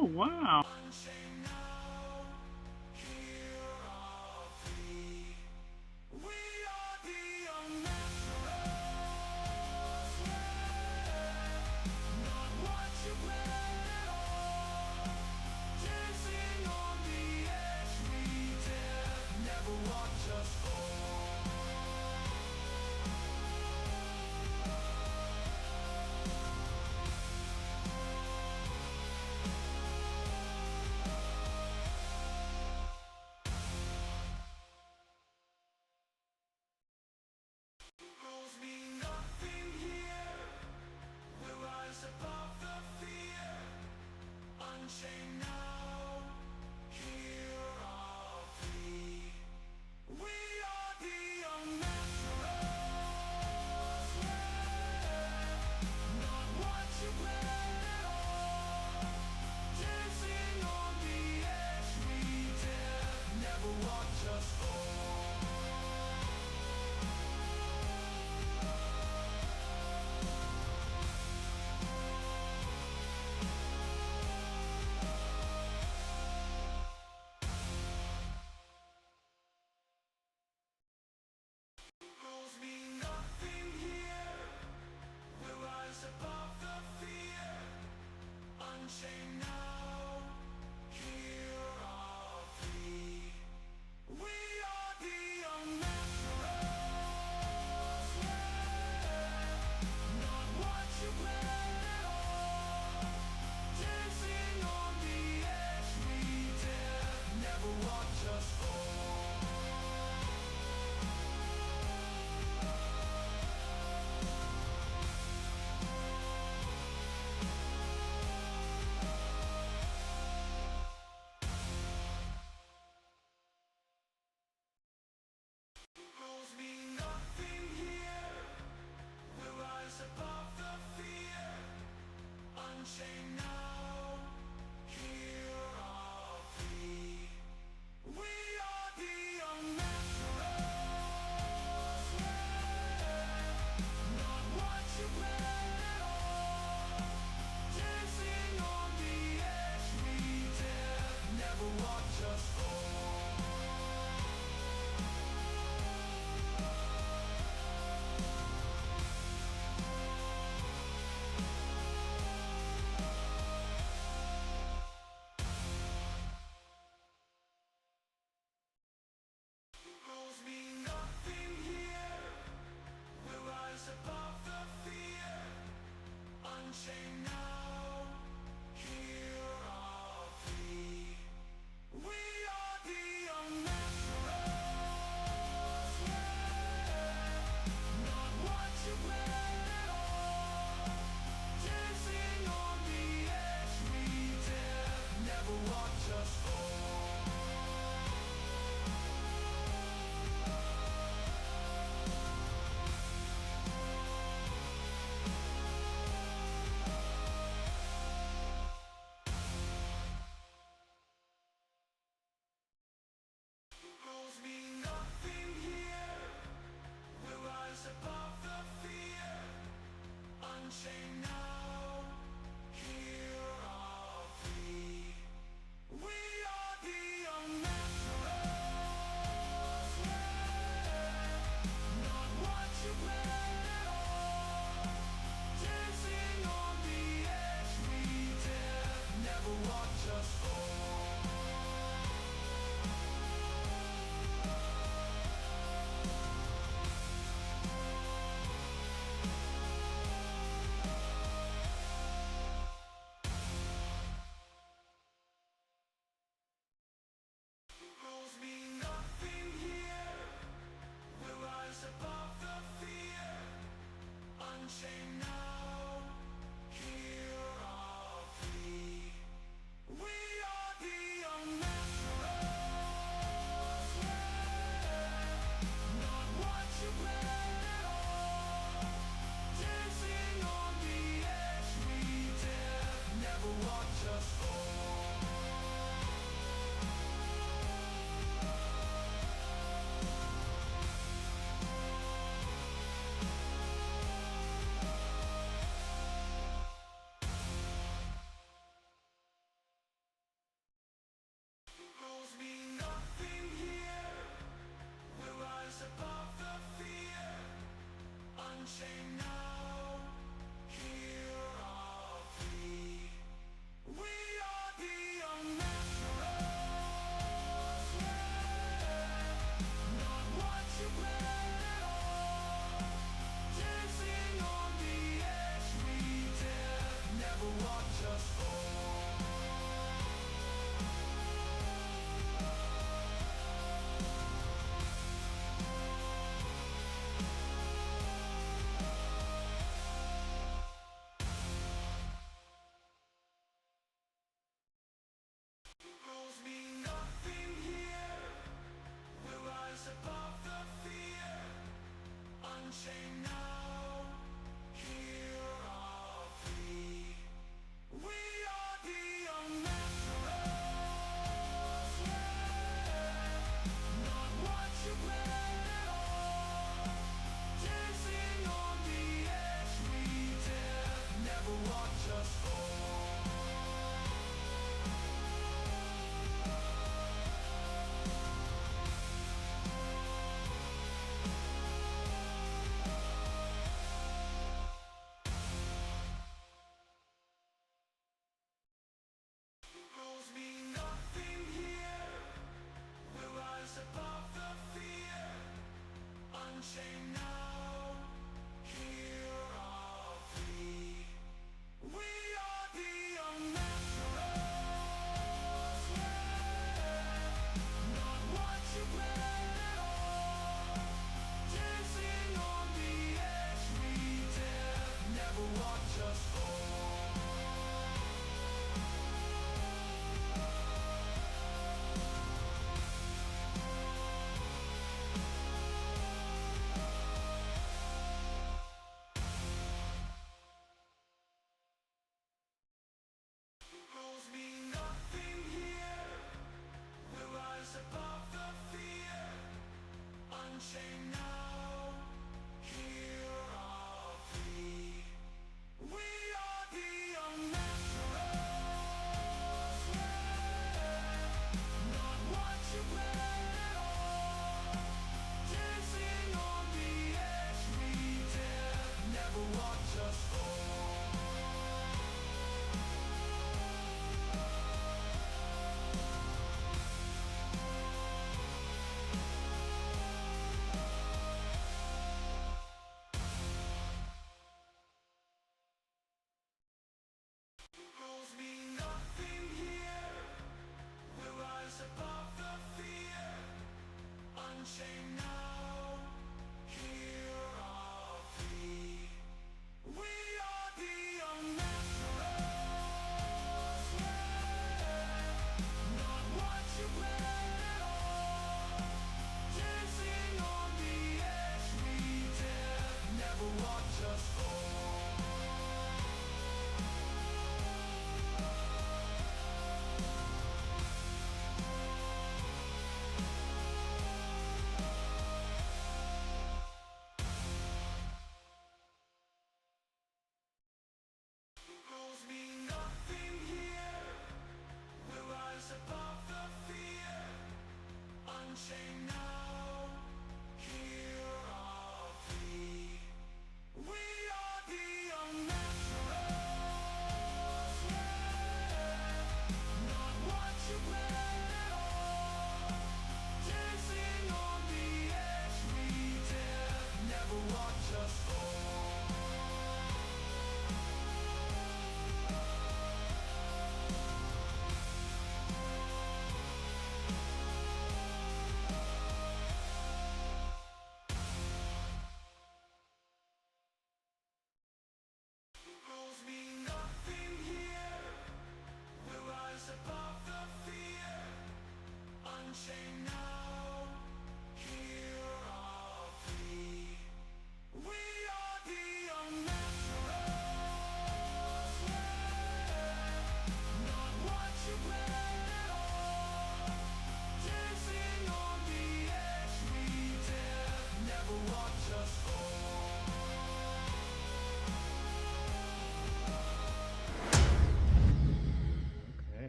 Oh, wow.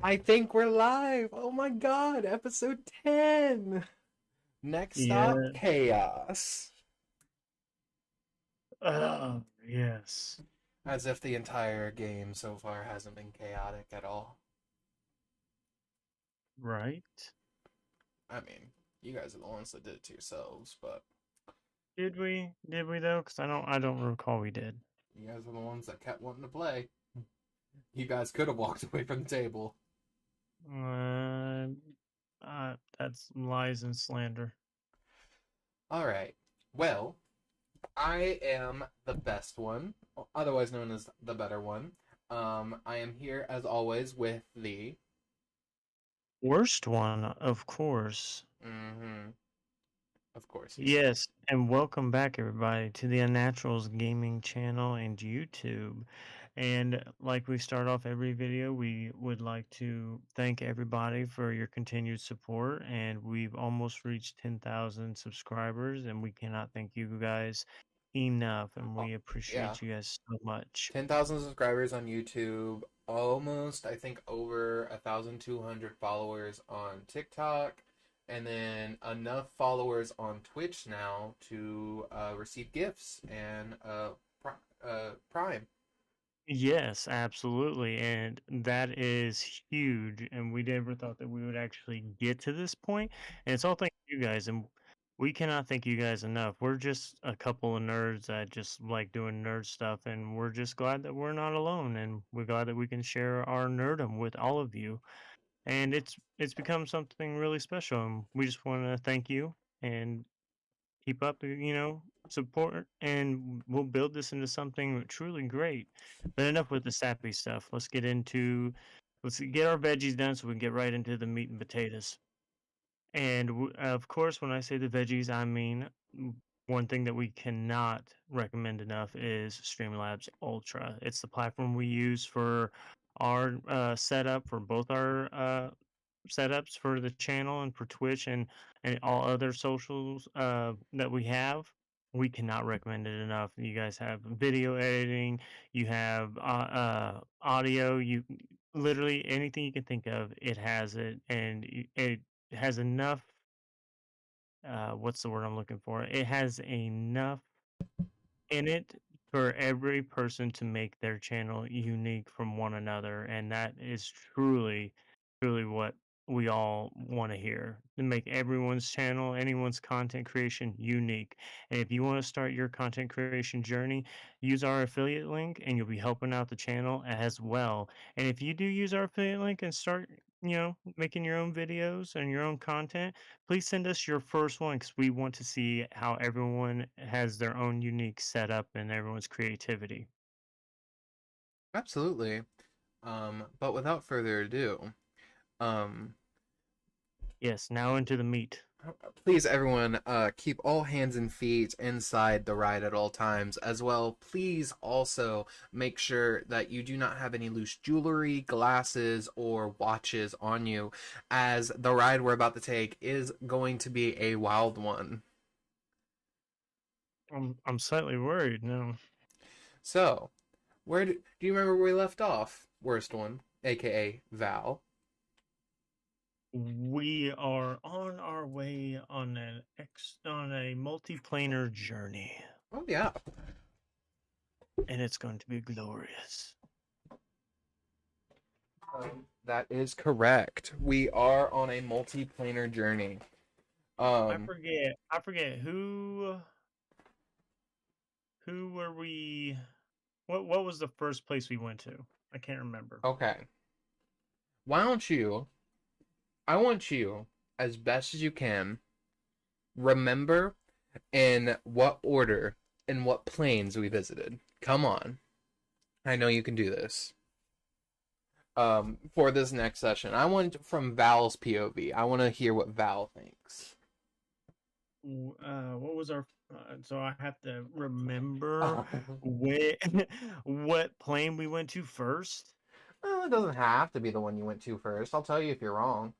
I think we're live. Oh my god, episode 10. Next stop, Yeah. chaos. Oh, yes. As if the entire game so far hasn't been chaotic at all. Right? I mean, you guys are the ones that did it to yourselves, but Did we? Did we though? Because I don't recall we did. you guys are the ones that kept wanting to play. You guys could have walked away from the table. That's lies and slander. Alright. Well, I am the best one, otherwise known as the better one. I am here as always with the Worst one, of course. Mm-hmm. Of course he's Yes, and welcome back, everybody, to the Unnaturals Gaming channel and YouTube. And like we start off every video, we would like to thank everybody for your continued support. And we've almost reached 10,000 subscribers, and we cannot thank you guys enough. And Oh, we yeah. appreciate you guys so much. 10,000 subscribers on YouTube, almost, I think, over 1,200 followers on TikTok, and then enough followers on Twitch now to receive gifts and Prime. Yes, absolutely. And that is huge. And we never thought that we would actually get to this point. And it's all thanks to you guys. And we cannot thank you guys enough. We're just a couple of nerds that just like doing nerd stuff. And we're just glad that we're not alone. And we're glad that we can share our nerdom with all of you. And it's become something really special. And we just want to thank you and keep up, support, and we'll build this into something truly great. But enough with the sappy stuff. Let's get our veggies done so we can get right into the meat and potatoes. And of course, when I say the veggies, I mean one thing that we cannot recommend enough is Streamlabs Ultra. It's the platform we use for our setup for both our setups for the channel and for Twitch and all other socials that we have. We cannot recommend it enough. You guys have video editing, you have audio, you literally anything you can think of, it has it, and it has enough. What's the word I'm looking for? It has enough in it for every person to make their channel unique from one another, and that is truly what we all want to hear, to make everyone's channel, anyone's content creation unique. And if you want to start your content creation journey, use our affiliate link and you'll be helping out the channel as well. And if you do use our affiliate link and start, making your own videos and your own content, please send us your first one because we want to see how everyone has their own unique setup and everyone's creativity. Absolutely. But without further ado, um, Yes, now into the meat. please everyone, keep all hands and feet inside the ride at all times. As well, please also make sure that you do not have any loose jewelry, glasses, or watches on you, as the ride we're about to take is going to be a wild one. I'm slightly worried now. So, do you remember where we left off? Worst one, aka Val. We are on our way on on a multiplanar journey, Oh yeah. and it's going to be glorious. That is correct. We are on a multiplanar journey. I Um, forget. I forget who were we. What was the first place we went to? I can't remember. okay. Why don't you, I want you, as best as you can, remember in what order and what planes we visited. Come on. I know you can do this. For this next session, I want from Val's POV. I want to hear what Val thinks. What was our? So I have to remember where, what plane we went to first. Well, it doesn't have to be the one you went to first. I'll tell you if you're wrong.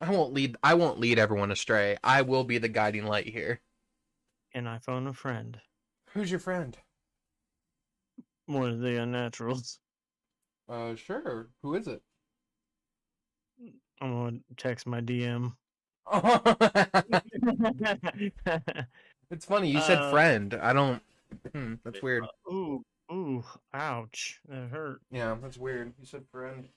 I won't lead everyone astray. I will be the guiding light here. And I phone a friend. Who's your friend? One of the Unnaturals. Sure. Who is it? I'm gonna text my DM. It's funny, you said uh, friend. I don't. That's weird. ooh, ouch, that hurt. Yeah, that's weird. You said friend.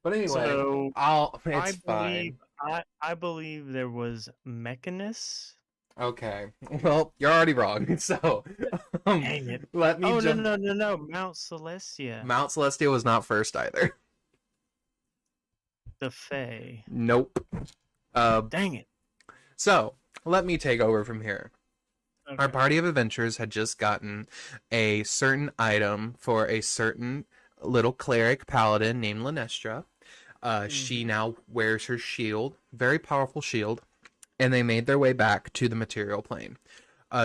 But anyway, So I It's believe fine. I believe there was Mechanus. Okay. Well, you're already wrong. So, um, Dang it! let me Oh no jump. no no no! Mount Celestia, Mount Celestia was not first either. the Fae. Nope. Uh, Dang it! so let me take over from here. Our Okay. party of adventurers had just gotten a certain item for a certain little cleric paladin named Lenestra. She Mm-hmm. now wears her shield, very powerful shield, and they made their way back to the material plane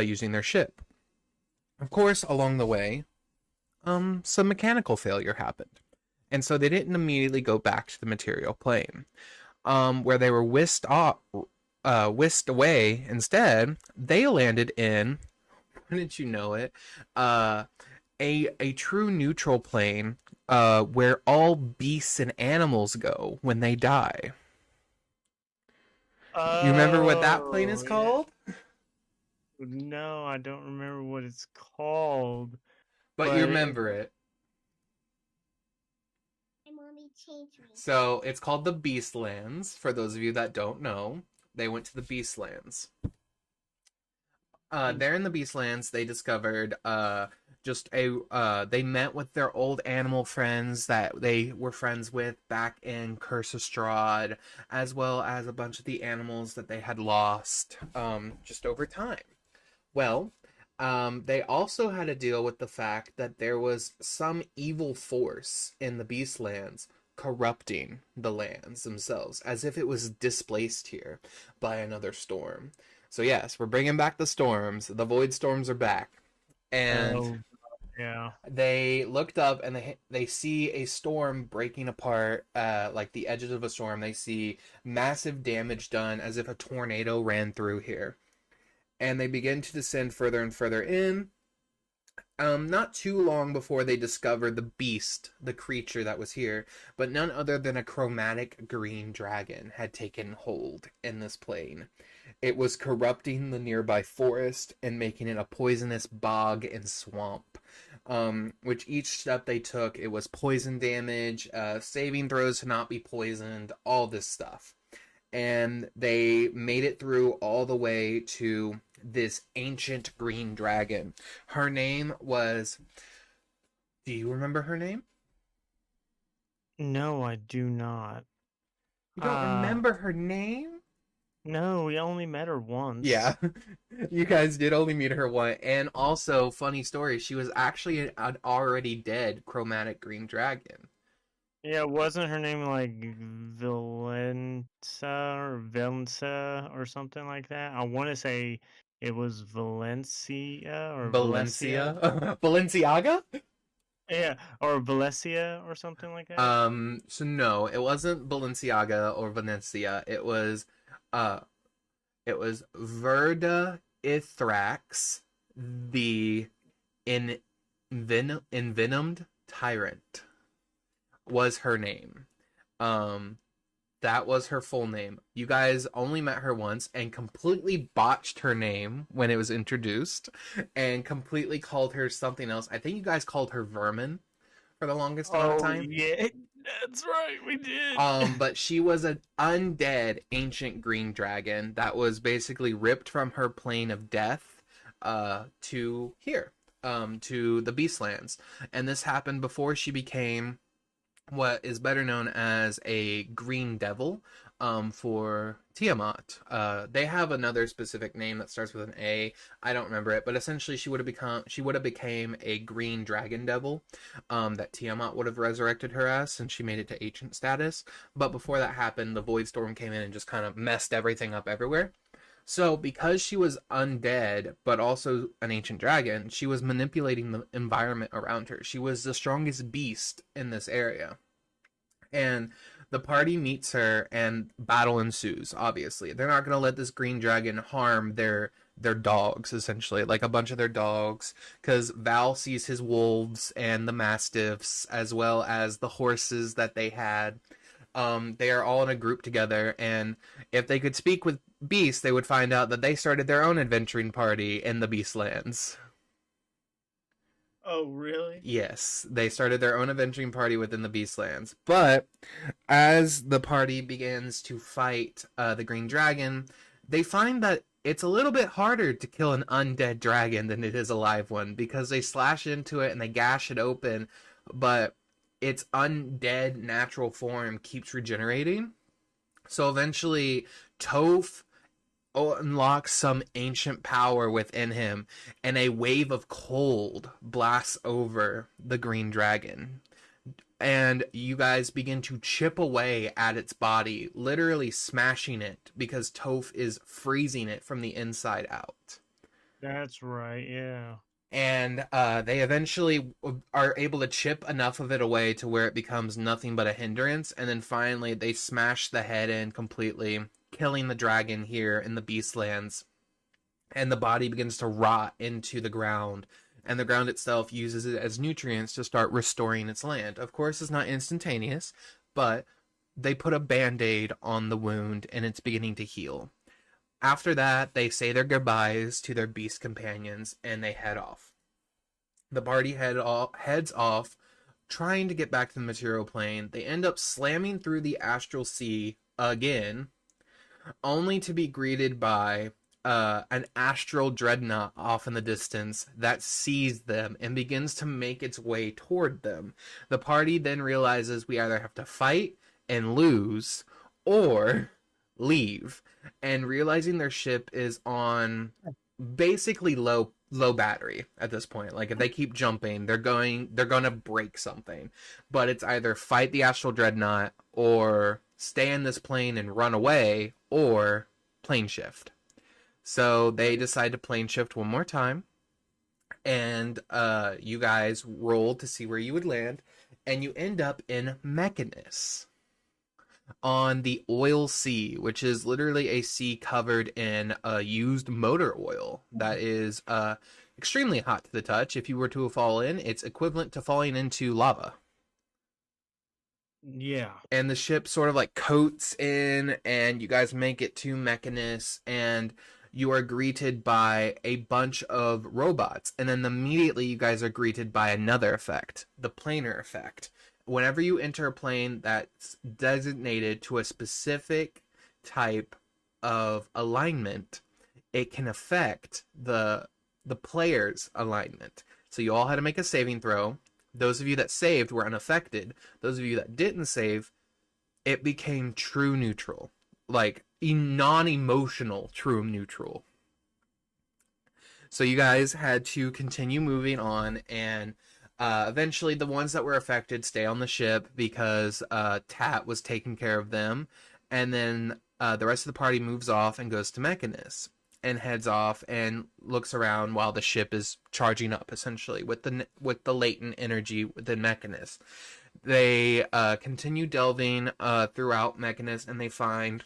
using their ship. Of course, along the way, some mechanical failure happened, and so they didn't immediately go back to the material plane, where they were whisked away. Instead, they landed in, wouldn't you know it, a true neutral plane, where all beasts and animals go when they die. You remember what that plane is Oh yeah. called? No, I don't remember what it's called, But you but remember it. So it's called the Beastlands. For those of you that don't know, they went to the Beastlands. There in the Beastlands, they discovered just a they met with their old animal friends that they were friends with back in Curse of Strahd, as well as a bunch of the animals that they had lost just over time. Well, they also had to deal with the fact that there was some evil force in the Beastlands corrupting the lands themselves, as if it was displaced here by another storm. So yes, we're bringing back the storms. The void storms are back, and Oh, yeah. they looked up and they see a storm breaking apart, like the edges of a storm. They see massive damage done, as if a tornado ran through here, and they begin to descend further and further in. Not too long before they discover the beast, the creature that was here, but none other than a chromatic green dragon had taken hold in this plane. It was corrupting the nearby forest and making it a poisonous bog and swamp. Which each step they took, it was poison damage, saving throws to not be poisoned, all this stuff. And they made it through all the way to this ancient green dragon. Her name was. Do you remember her name? No, I do not. You don't Uh, remember her name? no, we only met her Yeah, once. you guys did only meet her once. And also, funny story, she was actually an already dead chromatic green dragon. Yeah, wasn't her name like Valenza or Valenza or something like that? I want to say it was Valencia or Valencia. Valencia? Balenciaga? Yeah, or Valencia or something like that. So no, it wasn't Balenciaga or Venecia. Uh, it was Verda Ithrax, the envenomed tyrant, was her name. Um, that was her full name. You guys only met her once and completely botched her name when it was introduced and completely called her something else. I think you guys called her Vermin for the longest amount of Oh time. yeah, that's right, we did. But she was an undead ancient green dragon that was basically ripped from her plane of death to here, to the Beastlands. And this happened before she became what is better known as a green devil, for Tiamat. They have another specific name that starts with an A. I don't remember it, but essentially she would have became a green dragon devil, that Tiamat would have resurrected her as, since she made it to ancient status. But before that happened, the void storm came in and just kind of messed everything up everywhere. So, because she was undead, but also an ancient dragon, she was manipulating the environment around her. She was the strongest beast in this area. And the party meets her, and battle ensues, obviously. They're not going to let this green dragon harm their dogs, essentially, like a bunch of their dogs, because Val sees his wolves and the mastiffs, as well as the horses that they had. They are all in a group together, and if they could speak with beasts, they would find out that they started their own adventuring party in the Beastlands. Oh really? Yes, they started their own adventuring party within the Beastlands. But as the party begins to fight the Green Dragon, they find that it's a little bit harder to kill an undead dragon than it is a live one, because they slash into it and they gash it open, but its undead natural form keeps regenerating. So eventually, Toph unlocks some ancient power within him, and a wave of cold blasts over the green dragon. And you guys begin to chip away at its body, literally smashing it because Toph is freezing it from the inside out. That's right, yeah. And they eventually are able to chip enough of it away to where it becomes nothing but a hindrance. And then finally, they smash the head in completely, killing the dragon here in the Beastlands. And the body begins to rot into the ground. And the ground itself uses it as nutrients to start restoring its land. Of course, it's not instantaneous, but they put a band aid on the wound and it's beginning to heal. After that, they say their goodbyes to their beast companions and they head off. The party heads off, trying to get back to the material plane. They end up slamming through the astral sea again, only to be greeted by an astral dreadnought off in the distance that sees them and begins to make its way toward them. The party then realizes we either have to fight and lose or leave. And realizing their ship is on basically low battery at this point. Like if they keep jumping, they're going to break something. But it's either fight the astral dreadnought or stay in this plane and run away or plane shift. So they decide to plane shift one more time, and you guys roll to see where you would land, and you end up in Mechanus on the oil sea, which is literally a sea covered in used motor oil that is extremely hot to the touch. If you were to fall in, it's equivalent to falling into lava. Yeah. And the ship sort of like coats in, and you guys make it to Mechanus, and you are greeted by a bunch of robots. And then immediately you guys are greeted by another effect, the planar effect. Whenever you enter a plane that's designated to a specific type of alignment, it can affect the player's alignment. So you all had to make a saving throw. Those of you that saved were unaffected. Those of you that didn't save, it became true neutral. Like non-emotional true neutral. So you guys had to continue moving on, and eventually the ones that were affected stay on the ship because Tat was taking care of them. And then the rest of the party moves off and goes to Mechanus and heads off and looks around while the ship is charging up, essentially with the latent energy within Mechanus. They continue delving throughout Mechanus, and they find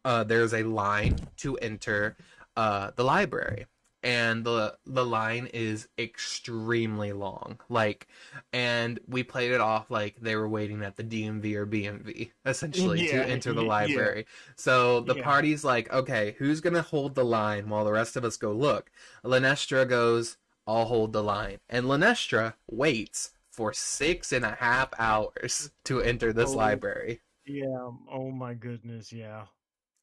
there's a line to enter the library, and the line is extremely long. Like, and we played it off like they were waiting at the DMV or BMV essentially Yeah, to enter the yeah, library. So the yeah. party's like, okay, who's gonna hold the line while the rest of us go look? Lanestra goes, I'll hold the line, and Lanestra waits for 6.5 hours to enter this Oh, library. yeah. Oh my goodness, yeah.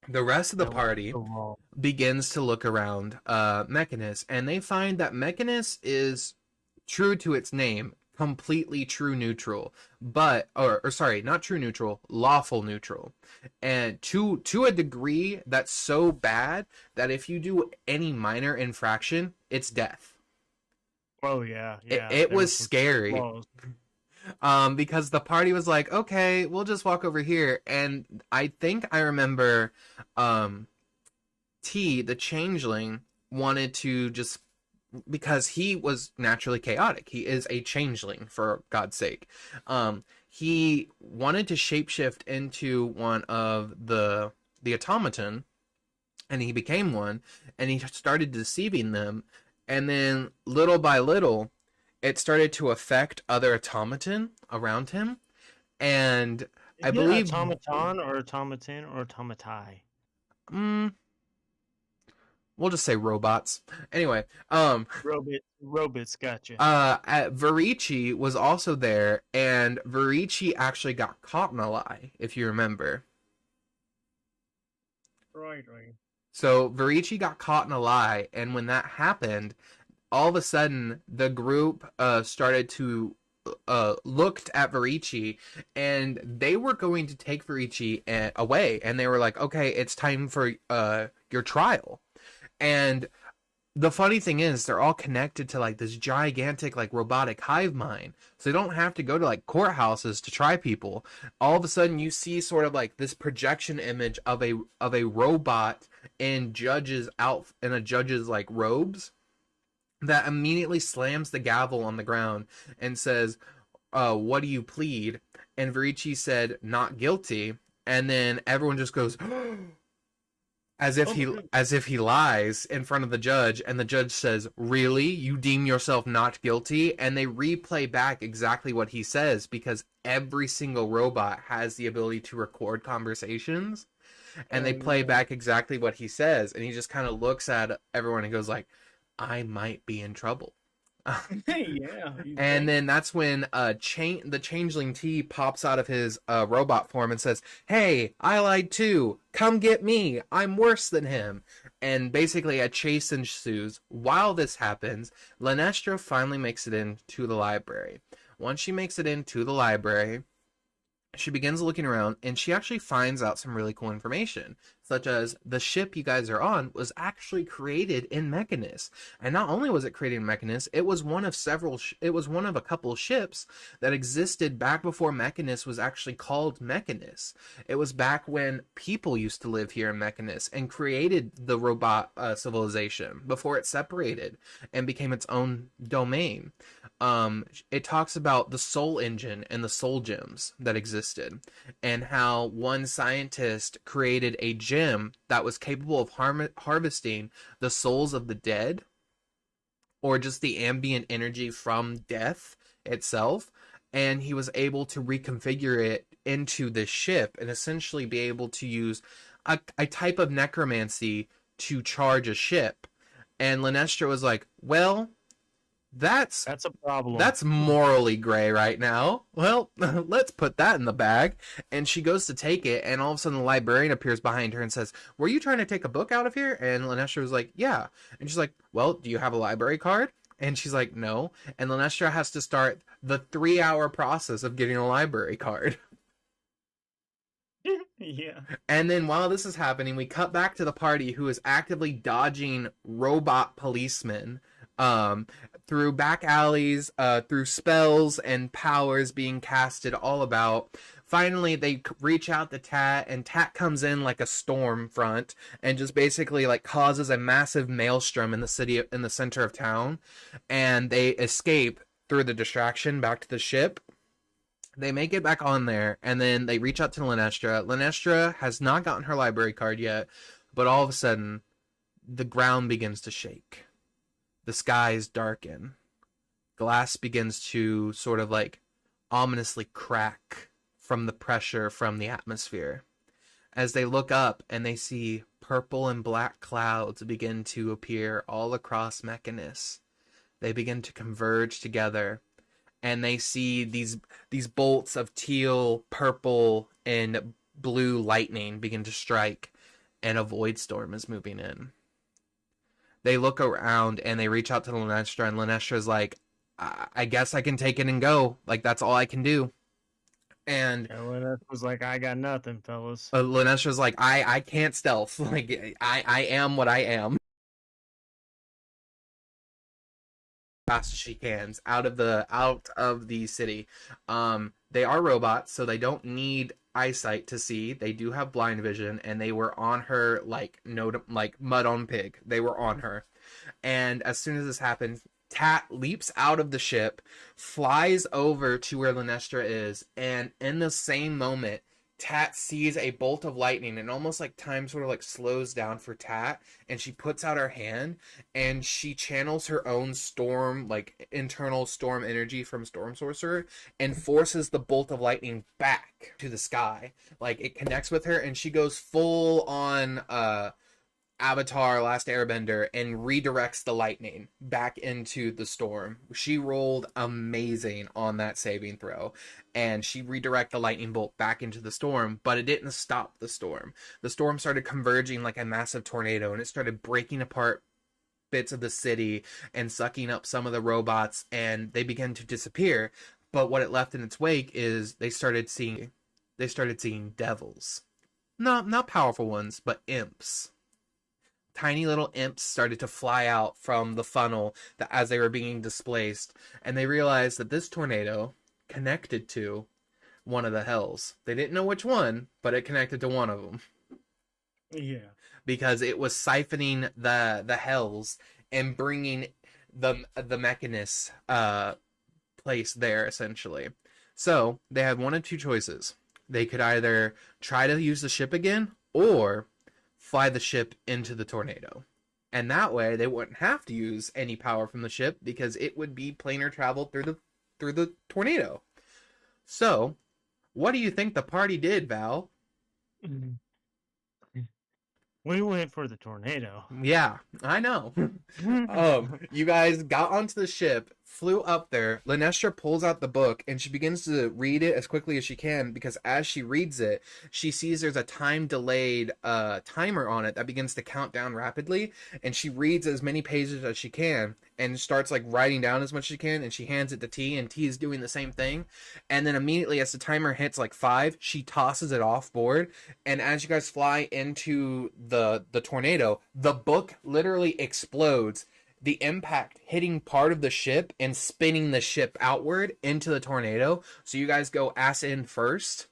The rest of the That was party so long. begins to look around Mechanus, and they find that Mechanus is true to its name, completely true neutral, but or sorry, not true neutral, lawful neutral, and to a degree that's so bad that if you do any minor infraction, it's death. Oh yeah, It, yeah. it There was was some scary. laws. Because the party was like, okay, we'll just walk over here, and I think I remember, um, T, the changeling, wanted to just because he was naturally chaotic. He is a changeling, for God's sake. He wanted to shapeshift into one of the automaton, and he became one, and he started deceiving them, and then little by little, it started to affect other automaton around him, and Is I it believe, automaton or automaton or automatai? mm, we'll just say robots. Anyway, Robots, gotcha. Verici was also there, and Verici actually got caught in a lie, if you remember. Right, right. So Verici got caught in a lie, and when that happened, all of a sudden the group started to looked at Verici, and they were going to take Verici away, and they were like, okay, it's time for your trial. And the funny thing is they're all connected to like this gigantic like robotic hive mind, so they don't have to go to like courthouses to try people. All of a sudden you see sort of like this projection image of a robot in a judge's like robes that immediately slams the gavel on the ground and says, what do you plead? And Verici said, not guilty. And then everyone just goes Oh my goodness. as if he lies in front of the judge, and the judge says, really, you deem yourself not guilty? And they replay back exactly what he says, because every single robot has the ability to record conversations, and they Oh play yeah. back exactly what he says, and he just kind of looks at everyone and goes like, I might be in trouble. Yeah, you And think? then that's when the changeling T pops out of his robot form and says, "Hey, I lied too. Come get me. I'm worse than him." And basically, a chase ensues. While this happens, Lenestra finally makes it into the library. Once she makes it into the library, she begins looking around and she actually finds out some really cool information, such as the ship you guys are on was actually created in Mechanus. And not only was it created in Mechanus, it was one of it was one of a couple ships that existed back before Mechanus was actually called Mechanus. It was back when people used to live here in Mechanus and created the robot civilization before it separated and became its own domain. It talks about the soul engine and the soul gems that existed, and how one scientist created a gem that was capable of harvesting the souls of the dead, or just the ambient energy from death itself. And he was able to reconfigure it into this ship and essentially be able to use a type of necromancy to charge a ship. And Lenestra was like, well, that's That's a problem. that's morally gray right now. Well, let's put that in the bag. And she goes to take it, and all of a sudden the librarian appears behind her and says, "Were you trying to take a book out of here?" And Lenestra was like, "Yeah." And she's like, "Well, do you have a library card?" And she's like, "No." And Lenestra has to start the 3 hour process of getting a library card. Yeah. And then while this is happening, we cut back to the party who is actively dodging robot policemen um, through back alleys, through spells and powers being casted all about. Finally, they reach out to Tat, and Tat comes in like a storm front and just basically like causes a massive maelstrom in the city, in the center of town, and they escape through the distraction back to the ship. They make it back on there, and then they reach out to Lenestra. Lenestra has not gotten her library card yet, but all of a sudden, the ground begins to shake. The skies darken. Glass begins to sort of like ominously crack from the pressure from the atmosphere. As they look up and they see purple and black clouds begin to appear all across Mechanus, they begin to converge together, and they see these bolts of teal, purple, and blue lightning begin to strike, and a void storm is moving in. They look around and they reach out to Lenestra, and Lenestra's like, I guess I can take it and go. Like, that's all I can do. And Ellen was like, I got nothing, fellas. Lenestra's like, I can't stealth. Like, I am what I am. Fast as she can out of the city. They are robots, so they don't need eyesight to see. They do have blind vision, and they were on her like no like mud on pig. They were on her, and as soon as this happens, Tat leaps out of the ship, flies over to where Lenestra is, and in the same moment, Tat sees a bolt of lightning, and almost like time sort of like slows down for Tat, and she puts out her hand and she channels her own storm, like internal storm energy from Storm Sorcerer, and forces the bolt of lightning back to the sky. Like it connects with her, and she goes full on Avatar Last Airbender and redirects the lightning back into the storm. She rolled amazing on that saving throw, and she redirected the lightning bolt back into the storm, but it didn't stop the storm. The storm started converging like a massive tornado, and it started breaking apart bits of the city and sucking up some of the robots, and they began to disappear. But what it left in its wake is they started seeing devils. Not powerful ones, but imps. Tiny little imps started to fly out from the funnel that as they were being displaced, and they realized that this tornado connected to one of the hells. They didn't know which one, but it connected to one of them Yeah. because it was siphoning the hells and bringing the mechanist place there essentially. So they had one of two choices. They could either try to use the ship again or fly the ship into the tornado. And that way they wouldn't have to use any power from the ship because it would be planar travel through the tornado. So, what do you think the party did, Val? We went for the tornado. Yeah, I know. You guys got onto the ship, flew up there. Linestra pulls out the book and she begins to read it as quickly as she can because as she reads it, she sees there's a time delayed timer on it that begins to count down rapidly, and she reads as many pages as she can and starts like writing down as much as she can, and she hands it to T, and T is doing the same thing. And then immediately as the timer hits like 5, she tosses it off board, and as you guys fly into the tornado, the book literally explodes, the impact hitting part of the ship and spinning the ship outward into the tornado. So you guys go ass in first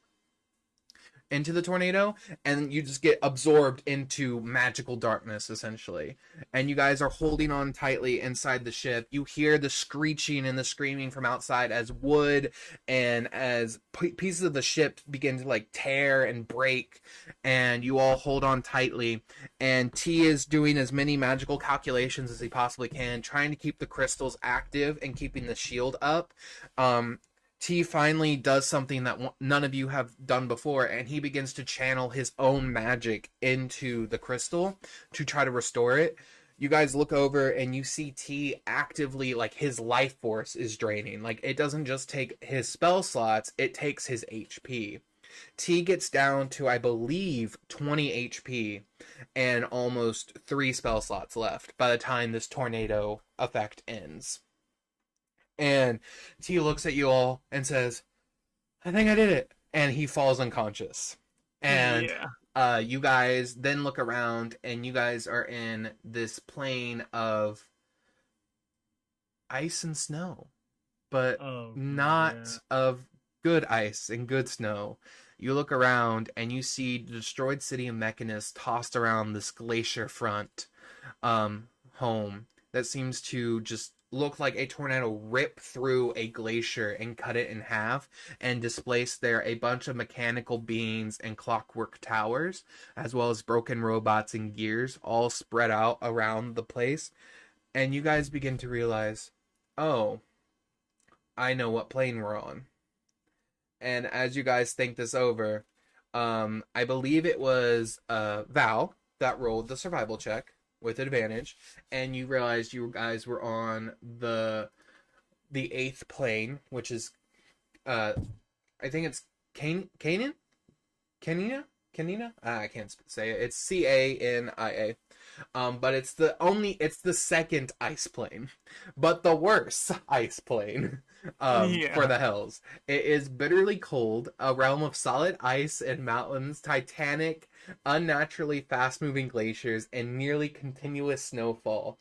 into the tornado, and you just get absorbed into magical darkness essentially, and you guys are holding on tightly inside the ship. You hear the screeching and the screaming from outside as wood and as pieces of the ship begin to like tear and break, and you all hold on tightly, and T is doing as many magical calculations as he possibly can, trying to keep the crystals active and keeping the shield up. T finally does something that none of you have done before, and he begins to channel his own magic into the crystal to try to restore it. You guys look over and you see T actively, like his life force is draining. Like it doesn't just take his spell slots, it takes his HP. T gets down to, I believe, 20 HP and almost 3 spell slots left by the time this tornado effect ends. And T looks at you all and says, I think I did it. And he falls unconscious. And Yeah. you guys then look around and you guys are in this plane of ice and snow, but Oh, yeah. not of good ice and good snow. You look around and you see the destroyed city of Mechanus tossed around this glacier front home that seems to just look like a tornado rip through a glacier and cut it in half and displace there a bunch of mechanical beings and clockwork towers, as well as broken robots and gears all spread out around the place. And you guys begin to realize, oh, I know what plane we're on. And as you guys think this over, I believe it was Val that rolled the survival check with advantage, and you realized you guys were on the eighth plane, which is I think it's Canaan, Canina. I can't say it. It's Cania. But it's the second ice plane, but the worst ice plane. For Yeah. the hells. It is bitterly cold, a realm of solid ice and mountains, titanic, unnaturally fast-moving glaciers, and nearly continuous snowfall.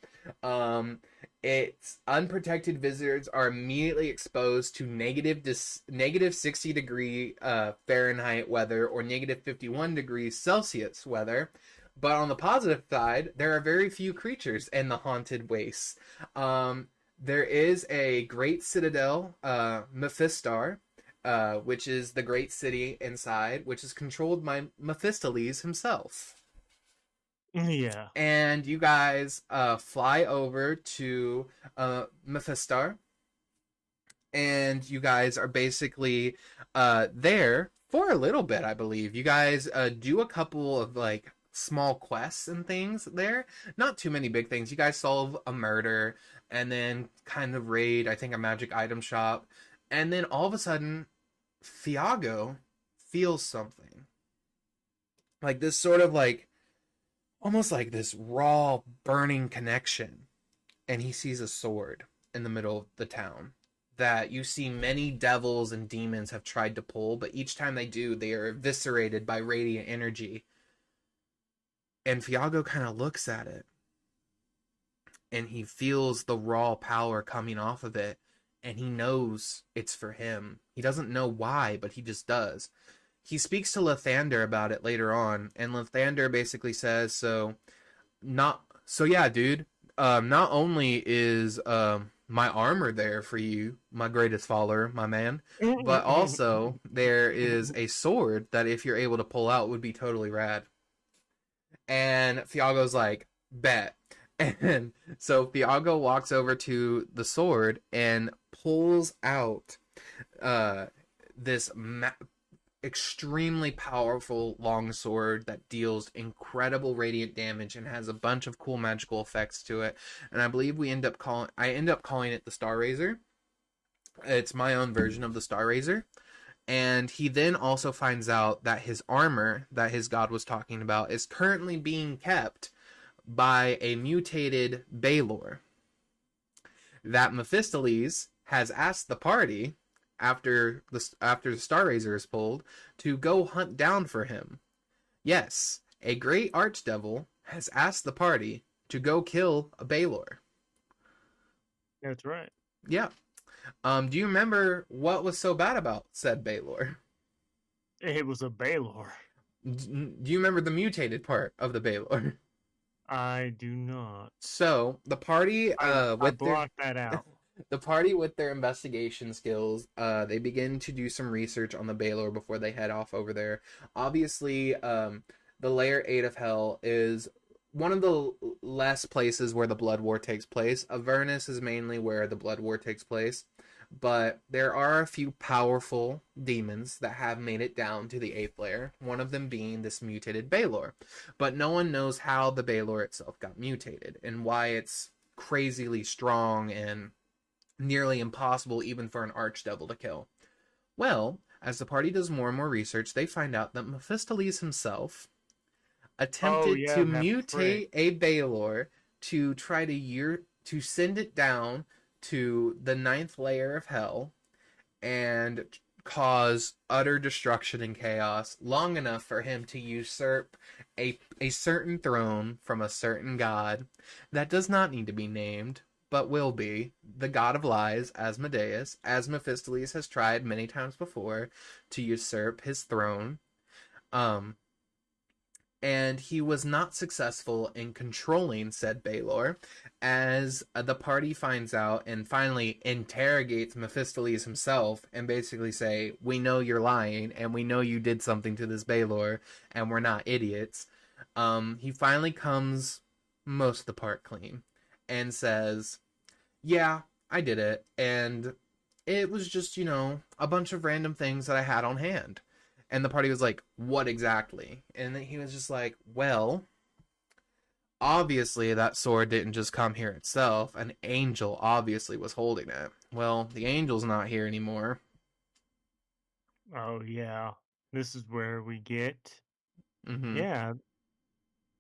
Its unprotected visitors are immediately exposed to negative 60 degree Fahrenheit weather or negative 51 degrees Celsius weather. But on the positive side, there are very few creatures in the haunted wastes. There is a great citadel, Mephistar, which is the great city inside, which is controlled by Mephistopheles himself. Yeah. And you guys fly over to Mephistar, and you guys are basically there for a little bit, I believe. You guys do a couple of like small quests and things there. Not too many big things. You guys solve a murder and then kind of raid, I think, a magic item shop. And then all of a sudden, Fiago feels something. Like this sort of like, almost like this raw, burning connection. And he sees a sword in the middle of the town that you see many devils and demons have tried to pull, but each time they do, they are eviscerated by radiant energy. And Fiago kind of looks at it and he feels the raw power coming off of it, and he knows it's for him. He doesn't know why, but he just does. He speaks to Lathander about it later on, and Lathander basically says, yeah, dude, not only is my armor there for you, my greatest follower, my man, but also there is a sword that if you're able to pull out would be totally rad. And Fiago's like, bet. And so Fiago walks over to the sword and pulls out this extremely powerful longsword that deals incredible radiant damage and has a bunch of cool magical effects to it. And I believe I end up calling it the Star Razor. It's my own version of the Star Razor. And he then also finds out that his armor that his god was talking about is currently being kept by a mutated Baylor. That Mephistopheles has asked the party after the Star Razor is pulled to go hunt down for him. Yes, a great archdevil has asked the party to go kill a Baylor. That's right. Yeah. Do you remember what was so bad about said Baylor? It was a Baylor. Do you remember the mutated part of the Baylor? I do not. So the party, I with blocked that out. the party with their investigation skills, they begin to do some research on the Baylor before they head off over there. Obviously, the Layer 8 of Hell is one of the less places where the Blood War takes place. Avernus is mainly where the Blood War takes place. But there are a few powerful demons that have made it down to the 8th layer, one of them being this mutated Baylor. But no one knows how the Baylor itself got mutated and why it's crazily strong and nearly impossible even for an archdevil to kill. Well, as the party does more and more research, they find out that Mephistopheles himself attempted to mutate a Baylor to try to send it down to the 9th layer of hell and cause utter destruction and chaos long enough for him to usurp a certain throne from a certain god that does not need to be named, but will be the god of lies, Asmodeus, as Mephistopheles has tried many times before to usurp his throne. And he was not successful in controlling said Baylor, as the party finds out and finally interrogates Mephistopheles himself and basically say, we know you're lying and we know you did something to this Baylor and we're not idiots. He finally comes most of the part clean and says, yeah, I did it, and it was just, a bunch of random things that I had on hand. And the party was like, what exactly? And then he was just like, well, obviously that sword didn't just come here itself. An angel obviously was holding it. Well, the angel's not here anymore. Oh, yeah. This is where we get... Mm-hmm. Yeah.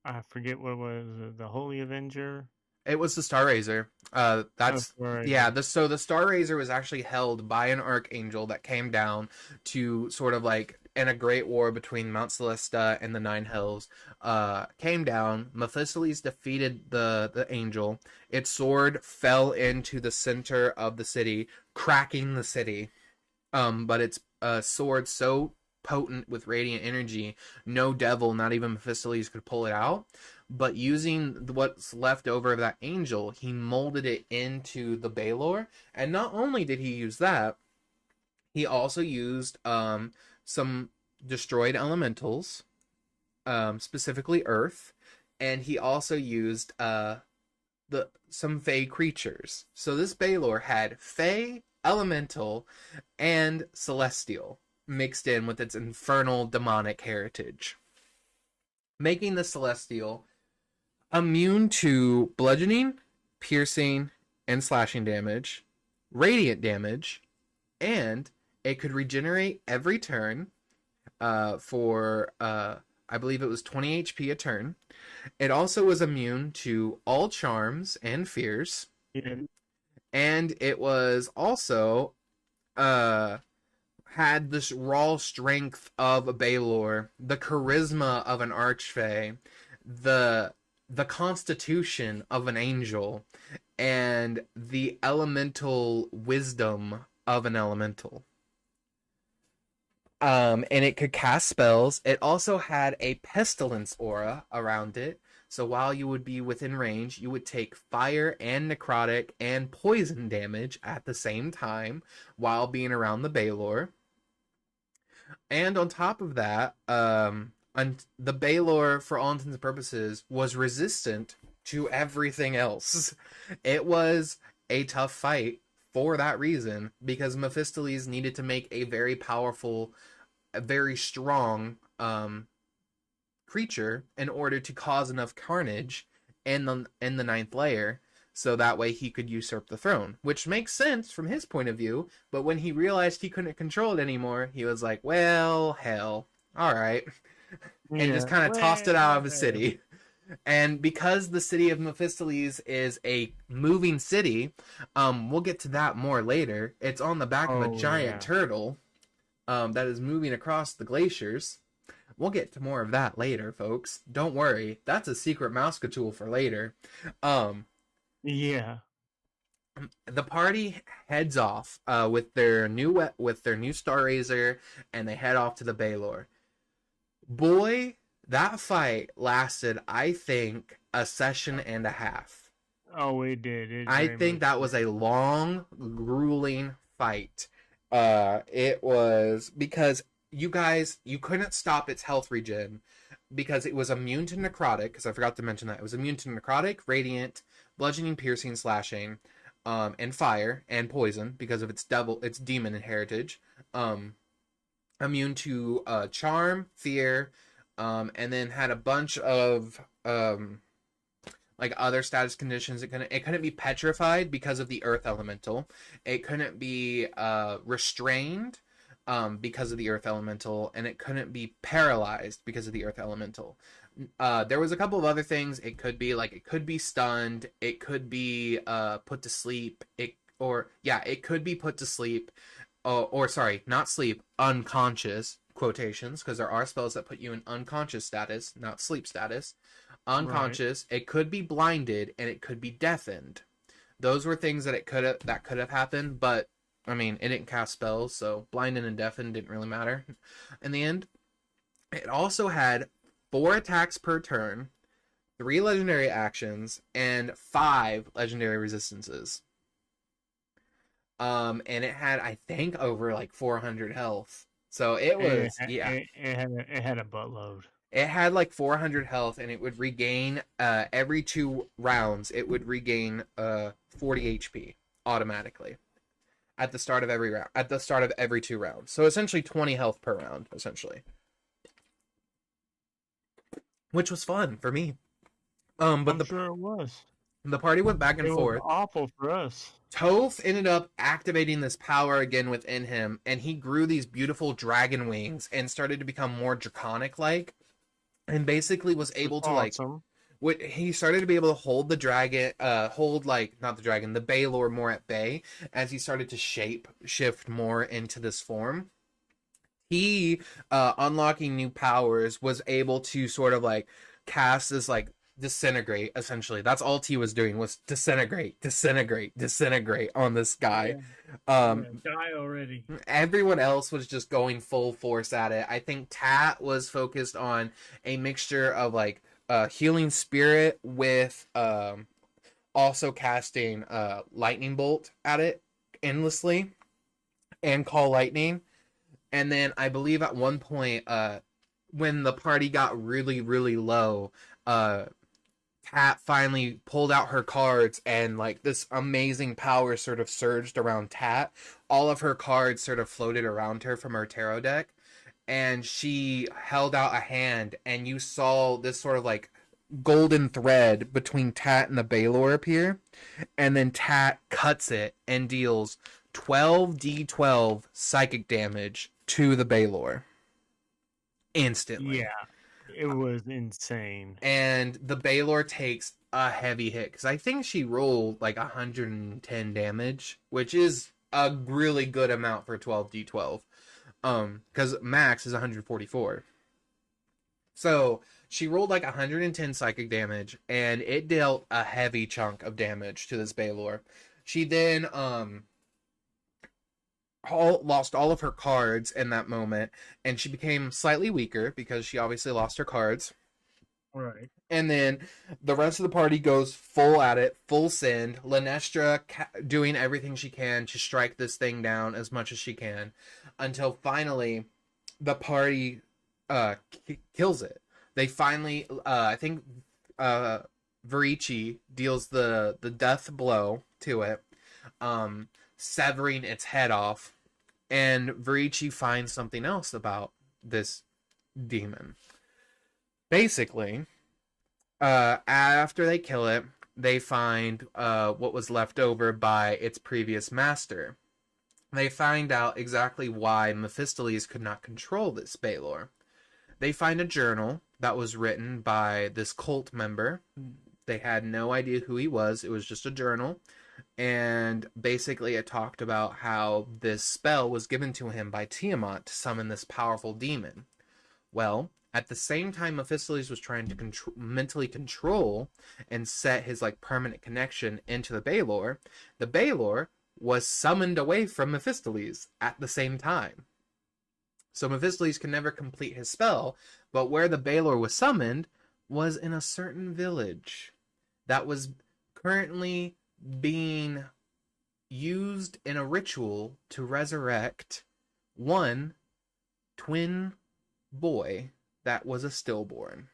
I forget what was it, the Holy Avenger? It was the Star Razor. That's right. So the Star Razor was actually held by an archangel that came down to sort of like in a great war between Mount Celesta and the Nine Hells. Came down. Mephistopheles defeated the angel. Its sword fell into the center of the city, cracking the city. But its sword so potent with radiant energy, no devil, not even Mephistopheles, could pull it out. But using what's left over of that angel, he molded it into the Baylor. And not only did he use that, he also used some destroyed elementals, specifically Earth, and he also used some Fey creatures. So this Baylor had Fey, Elemental, and Celestial mixed in with its infernal demonic heritage, making the Celestial immune to bludgeoning, piercing, and slashing damage, radiant damage, and it could regenerate every turn for, I believe it was 20 HP a turn. It also was immune to all charms and fears. Yeah. And it was also had this raw strength of a Baylor, the charisma of an Archfey, the constitution of an angel, and the elemental wisdom of an elemental. And it could cast spells. It also had a pestilence aura around it. So while you would be within range, you would take fire and necrotic and poison damage at the same time while being around the Baylor. And on top of that, the Baylor, for all intents and purposes, was resistant to everything else. It was a tough fight for that reason, because Mephistopheles needed to make a very powerful a very strong creature in order to cause enough carnage in the ninth layer, so that way he could usurp the throne, which makes sense from his point of view. But when he realized he couldn't control it anymore, he was like, well, hell, all right, and just Yeah. kind of tossed it out of the Well. city. And because the city of Mephistopheles is a moving city, we'll get to that more later. It's on the back of a Oh giant yeah. turtle that is moving across the glaciers. We'll get to more of that later, folks. Don't worry. That's a secret mousecatool for later. Um, Yeah. the party heads off with their new Star Razor, and they head off to the Baylor. Boy, that fight lasted, I think, a session and a half. Oh, it did. It I very think much that was did. a long, grueling fight. It was because you couldn't stop its health regen because it was immune to necrotic. Because I forgot to mention that it was immune to necrotic, radiant, bludgeoning, piercing, slashing, and fire and poison because of its demon heritage. Um, Immune to charm, fear, and then had a bunch of like other status conditions. It couldn't be petrified because of the earth elemental. It couldn't be restrained because of the earth elemental, and it couldn't be paralyzed because of the earth elemental. There was a couple of other things. It could be stunned. It could be put to sleep. It could be put to sleep. Or sorry, not sleep, unconscious quotations, because there are spells that put you in unconscious status, not sleep status. Right. Unconscious. It could be blinded, and it could be deafened. Those were things that could have happened, but I mean, it didn't cast spells, so blinded and deafened didn't really matter in the end. It also had 4 attacks per turn, 3 legendary actions, and 5 legendary resistances. And it had, I think, over like 400 health. So it It, was, yeah, it had a buttload. it had like 400 health, and it would regain every 2 rounds. It would regain 40 HP automatically at the start of every round. At the start of every 2 rounds. So essentially 20 health per round, essentially, which was fun for me. But I'm sure it was. the party went back and It was forth. awful for us. Toph ended up activating this power again within him, and he grew these beautiful dragon wings and started to become more draconic like, and basically was It was able to like awesome. what he started to be able to hold the dragon hold like not the dragon, the Baylor more at bay as he started to shape shift more into this form. He unlocking new powers was able to sort of like cast this like disintegrate. Essentially that's all T was doing was disintegrate on this guy. Yeah. um Yeah. Die already. Everyone else was just going full force at it. I think Tat was focused on a mixture of like healing spirit with also casting lightning bolt at it endlessly and call lightning. And then I believe at one point when the party got really really low, Tat finally pulled out her cards, and like this amazing power sort of surged around Tat. All of her cards sort of floated around her from her tarot deck, and she held out a hand, and you saw this sort of like golden thread between Tat and the Baylor appear, and then Tat cuts it and deals 12d12 psychic damage to the Baylor instantly. Yeah. It was insane. And the Baylor takes a heavy hit because I think she rolled like 110 damage, which is a really good amount for 12d12. Because max is 144. So she rolled like 110 psychic damage, and it dealt a heavy chunk of damage to this Baylor. She then lost all of her cards in that moment, and she became slightly weaker because she obviously lost her cards. Right. And then the rest of the party goes full at it, full send. Lanestra doing everything she can to strike this thing down as much as she can, until finally the party kills it. They finally, I think, Verici deals the death blow to it, severing its head off. And Verici finds something else about this demon. Basically, after they kill it, they find what was left over by its previous master. They find out exactly why Mephistopheles could not control this Baelor. They find a journal that was written by this cult member. They had no idea who he was. It was just a journal. And basically it talked about how this spell was given to him by Tiamat to summon this powerful demon. Well, at the same time Mephistopheles was trying to mentally control and set his like permanent connection into the Baelor was summoned away from Mephistopheles at the same time. So Mephistopheles can never complete his spell, but where the Baelor was summoned was in a certain village that was currently being used in a ritual to resurrect one twin boy that was a stillborn.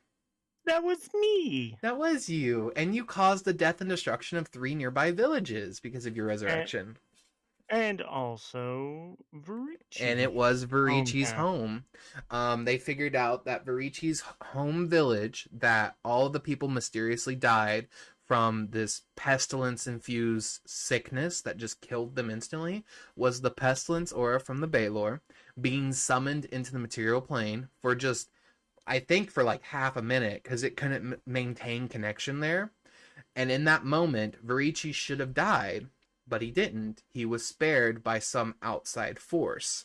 That was me. That was you. And you caused the death and destruction of 3 nearby villages because of your resurrection. And also Verici. And it was Verici's home. They figured out that Verici's home village, that all the people mysteriously died from this pestilence-infused sickness that just killed them instantly, was the pestilence aura from the Baelor being summoned into the material plane for just, I think, for like half a minute, because it couldn't maintain connection there. And in that moment, Verici should have died, but he didn't. He was spared by some outside force.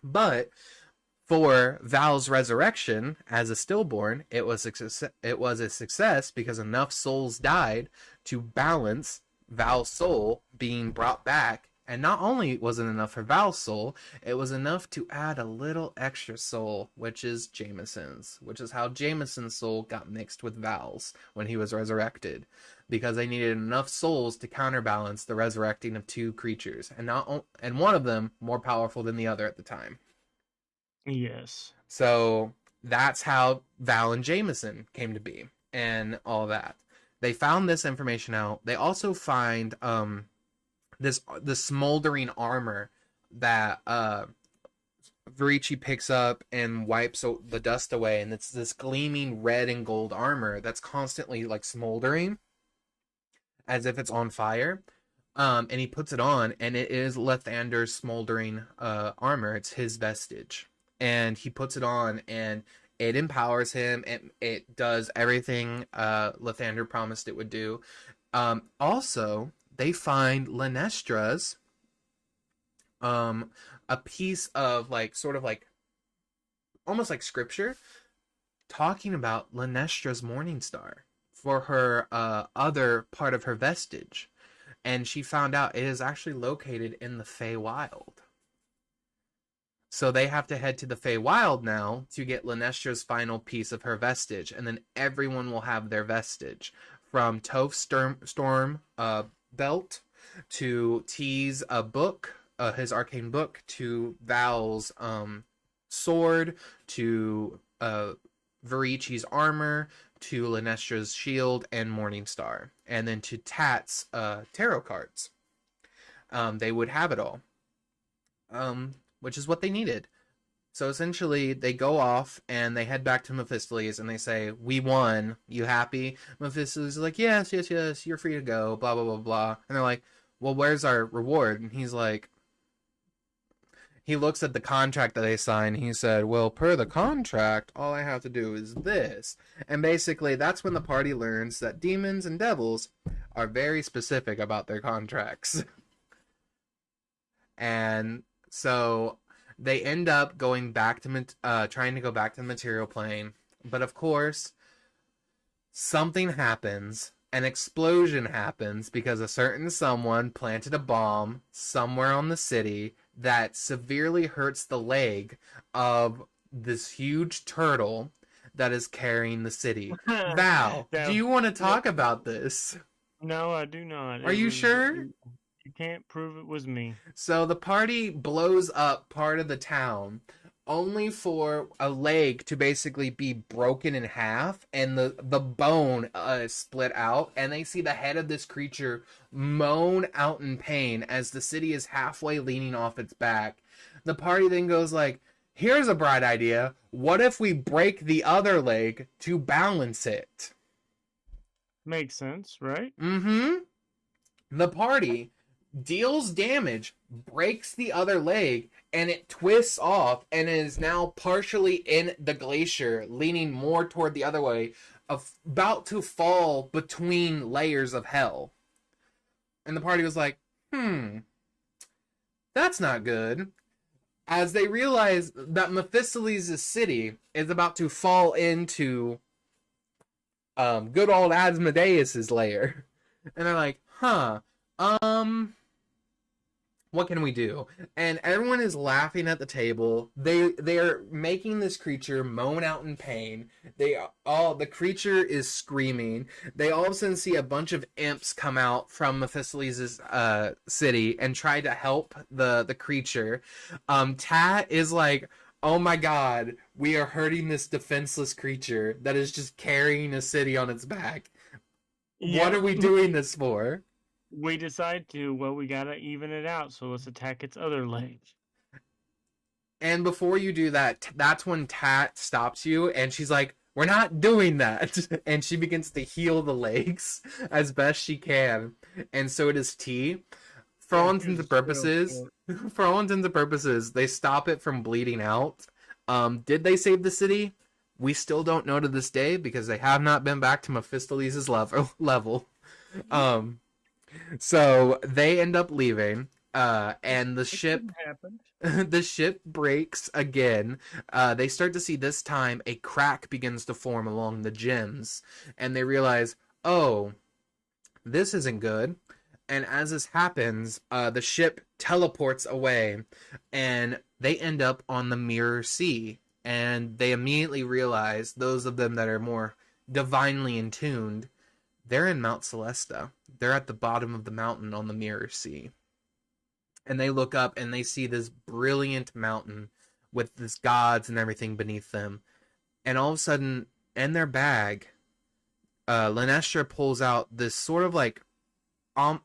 But for Val's resurrection as a stillborn, it was a success because enough souls died to balance Val's soul being brought back. And not only was it enough for Val's soul, it was enough to add a little extra soul, which is Jameson's, which is how Jameson's soul got mixed with Val's when he was resurrected, because they needed enough souls to counterbalance the resurrecting of 2 creatures, and one of them more powerful than the other at the time. Yes. So that's how Val and Jameson came to be, and all that. They found this information out. They also find this smoldering armor that Verici picks up and wipes the dust away, and it's this gleaming red and gold armor that's constantly like smoldering as if it's on fire. And he puts it on, and it is Lathander's smoldering armor. It's his vestige. And he puts it on, and it empowers him, and it does everything Lathander promised it would do. Also, they find Lenestra's a piece of like sort of like almost like scripture talking about Lenestra's morning star for her other part of her vestige. And she found out it is actually located in the Feywild. So they have to head to the Feywild now to get Lenestra's final piece of her vestige, and then everyone will have their vestige. From Toph's Storm belt to T's book, his arcane book, to Val's sword, to Verici's armor, to Lenestra's shield and Morning Star, and then to Tat's tarot cards. They would have it all, which is what they needed. So essentially, they go off and they head back to Mephistopheles and they say, "We won. You happy?" Mephistopheles is like, "Yes, yes, yes. You're free to go." Blah blah blah blah. And they're like, "Well, where's our reward?" And he's like, he looks at the contract that they signed. He said, "Well, per the contract, all I have to do is this." And basically, that's when the party learns that demons and devils are very specific about their contracts. And so they end up going back to trying to go back to the material plane, but of course something happens. An explosion happens because a certain someone planted a bomb somewhere on the city that severely hurts the leg of this huge turtle that is carrying the city. Val, do you want to talk about this? No, I do not. Are you sure? You can't prove it was me. So the party blows up part of the town only for a leg to basically be broken in half and the bone split out, and they see the head of this creature moan out in pain as the city is halfway leaning off its back. The party then goes like, Here's a bright idea. What if we break the other leg to balance it? Makes sense, right? Mm-hmm. The party deals damage, breaks the other leg, and it twists off and is now partially in the glacier, leaning more toward the other way, about to fall between layers of hell. And the party was like, that's not good. As they realize that Mephistopheles' city is about to fall into good old Asmodeus' lair. And they're like, what can we do? And everyone is laughing at the table. They are making this creature moan out in pain. The creature is screaming. They all of a sudden see a bunch of imps come out from Mephistopheles' city and try to help the creature. Tat is like, oh my god, we are hurting this defenseless creature that is just carrying a city on its back. Yeah. What are we doing this for? We decide to, well, we gotta even it out, so let's attack its other leg. And before you do that, that's when Tat stops you, and she's like, we're not doing that. And she begins to heal the legs as best she can. And so does T. For all intents and purposes, they stop it from bleeding out. Did they save the city? We still don't know to this day, because they have not been back to Mephistopheles' level. So they end up leaving, and the ship the ship breaks again. They start to see this time a crack begins to form along the gems, and they realize, oh, this isn't good. And as this happens, the ship teleports away, and they end up on the Mirror Sea. And they immediately realize, those of them that are more divinely in tuned, they're in Mount Celesta. They're at the bottom of the mountain on the Mirror Sea. And they look up and they see this brilliant mountain with this gods and everything beneath them. And all of a sudden, in their bag, Lenestra pulls out this sort of like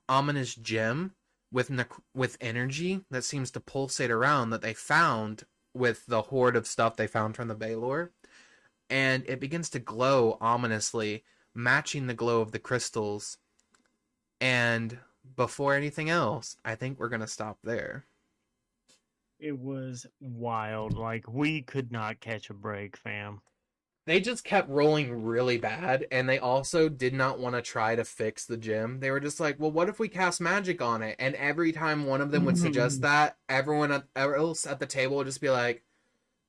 ominous gem with energy that seems to pulsate around, that they found with the hoard of stuff they found from the Baylor. And it begins to glow ominously, matching the glow of the crystals. And before anything else, I think we're going to stop there. It was wild. Like, we could not catch a break, fam. They just kept rolling really bad, and they also did not want to try to fix the gem. They were just like, well, what if we cast magic on it? And every time one of them would suggest that, everyone else at the table would just be like,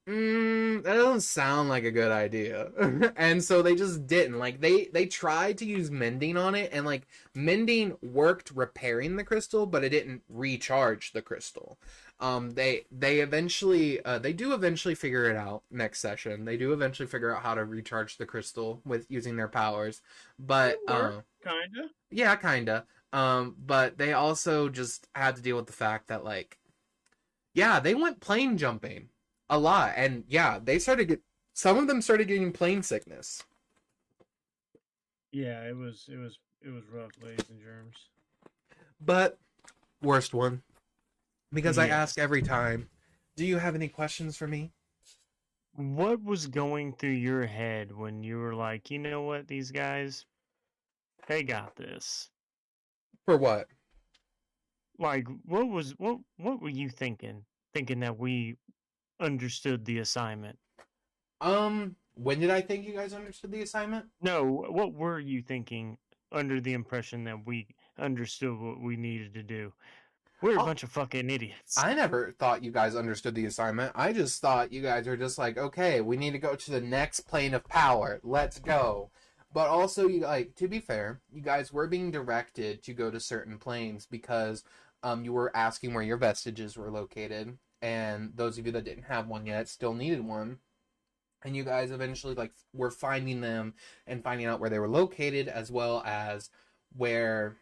that doesn't sound like a good idea. And so they just didn't. Like, they tried to use mending on it, and like mending worked repairing the crystal, but it didn't recharge the crystal. They eventually they do eventually figure it out next session. They do eventually figure out how to recharge the crystal with using their powers. But kinda. Yeah, kinda. But they also just had to deal with the fact that, like, yeah, they went plane jumping a lot, and yeah, some of them started getting plane sickness. Yeah, it was rough, ladies and germs. But worst one, because I Yes. ask every time, do you have any questions for me? What was going through your head when you were like, you know what, these guys, they got this? For what? Like, what were you thinking? Thinking that we understood the assignment? When did I think you guys understood the assignment? No, what were you thinking under the impression that we understood what we needed to do? We're a bunch of fucking idiots. I never thought you guys understood the assignment. I just thought you guys are just like, okay, we need to go to the next plane of power. Let's go. But also, to be fair, you guys were being directed to go to certain planes because you were asking where your vestiges were located, and those of you that didn't have one yet still needed one. And you guys eventually were finding them and finding out where they were located, as well as where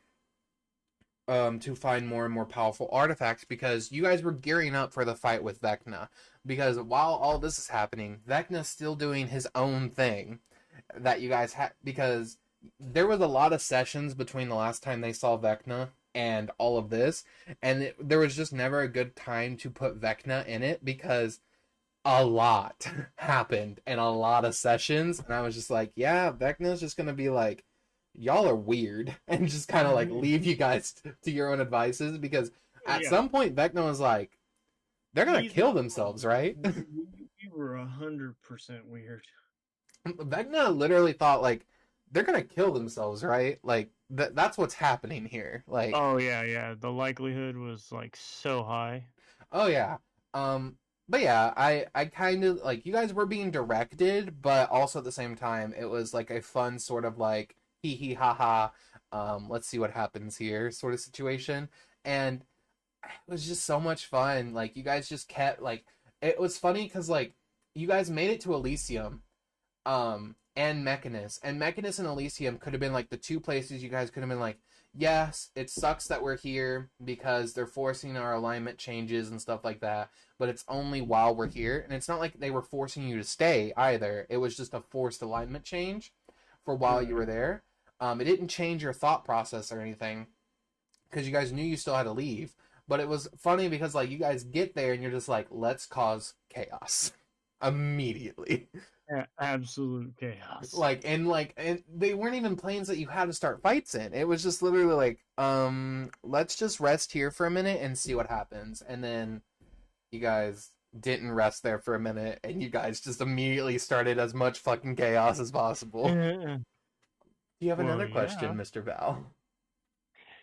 to find more and more powerful artifacts, because you guys were gearing up for the fight with Vecna. Because while all this is happening, Vecna's still doing his own thing that you guys had, because there was a lot of sessions between the last time they saw Vecna and all of this, and there was just never a good time to put Vecna in it, because a lot happened and a lot of sessions, and I was just like, yeah, Vecna's just gonna be like, y'all are weird, and just kind of like leave you guys to your own advices, because at Yeah, some point Vecna was like, they're gonna he's kill not themselves, wrong. right? We were 100% weird. Vecna literally thought like, they're gonna kill themselves, right? Like that's what's happening here. Like, Oh yeah, yeah. The likelihood was like so high. oh yeah. Um, but yeah, I kind of like, you guys were being directed, but also at the same time, it was like a fun sort of like hee hee ha ha. Let's see what happens here sort of situation, and it was just so much fun. Like you guys just kept like, it was funny because like you guys made it to Elysium, and Mechanus and Elysium could have been like the two places you guys could have been like, yes, it sucks that we're here because they're forcing our alignment changes and stuff like that, but it's only while we're here, and it's not like they were forcing you to stay either. It was just a forced alignment change for while you Right. were there. It didn't change your thought process or anything because you guys knew you still had to leave. But it was funny because like you guys get there and you're just like, let's cause chaos immediately. Absolute chaos. Like, and they weren't even planes that you had to start fights in. It was just literally like, let's just rest here for a minute and see what happens. And then you guys didn't rest there for a minute, and you guys just immediately started as much fucking chaos as possible. Do you have Well, another yeah. question, Mr. Val?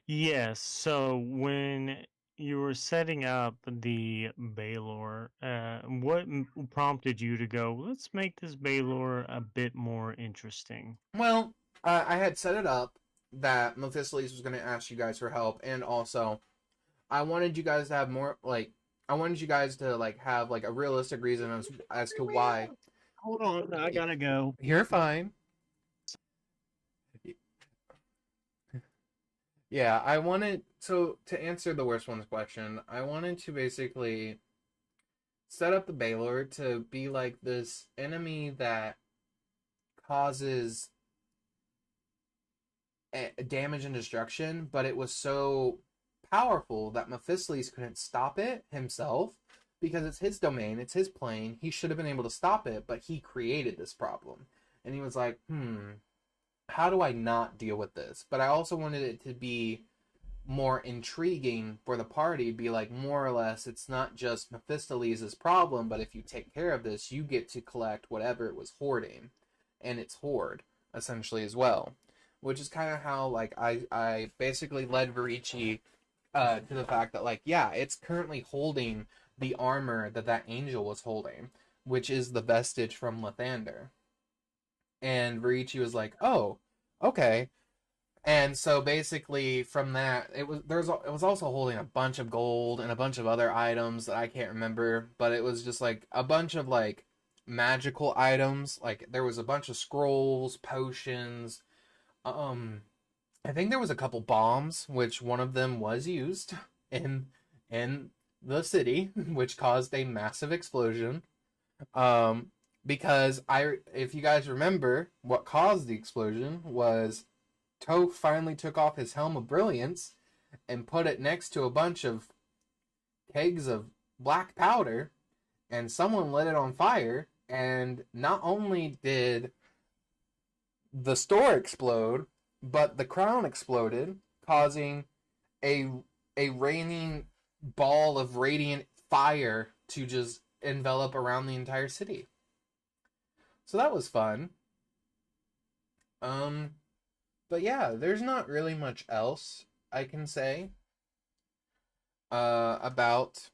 Yes. So when you were setting up the Baylor, what prompted you to go, let's make this Baylor a bit more interesting? Well, I had set it up that Mephistopheles was going to ask you guys for help, and also I wanted you guys to have more like, I wanted you guys to like have like a realistic reason as to why. Hold on, I gotta go. You're fine. Yeah, I wanted, so to answer the worst one's question, I wanted to basically set up the Baylor to be like this enemy that causes damage and destruction, but it was so powerful that Mephistopheles couldn't stop it himself because it's his domain, it's his plane. He should have been able to stop it, but he created this problem. And he was like, how do I not deal with this? But I also wanted it to be more intriguing for the party, be like, more or less, it's not just Mephistopheles' problem, but if you take care of this, you get to collect whatever it was hoarding, and its hoard essentially as well. Which is kind of how like I basically led Verici to the fact that like, yeah, it's currently holding the armor that that angel was holding, which is the vestige from Lathander. And Verici was like, oh, okay. And so basically from that, it was also holding a bunch of gold and a bunch of other items that I can't remember, but it was just like a bunch of like magical items. Like there was a bunch of scrolls, potions. Um, I think there was a couple bombs, which one of them was used in in the city, which caused a massive explosion. Um, because if you guys remember, what caused the explosion was Toph finally took off his helm of brilliance and put it next to a bunch of kegs of black powder, and someone lit it on fire. And not only did the store explode, but the crown exploded, causing a a raining ball of radiant fire to just envelop around the entire city. So that was fun. Um, but yeah, there's not really much else I can say about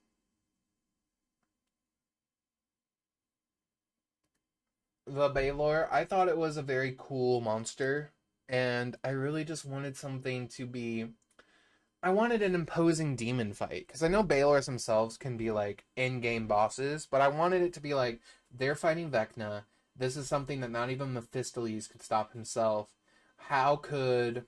the Baylor. I thought it was a very cool monster, and I really just wanted something to be. I wanted an imposing demon fight because I know Baylors themselves can be like in-game bosses, but I wanted it to be like they're fighting Vecna. This is something that not even Mephistopheles could stop himself. How could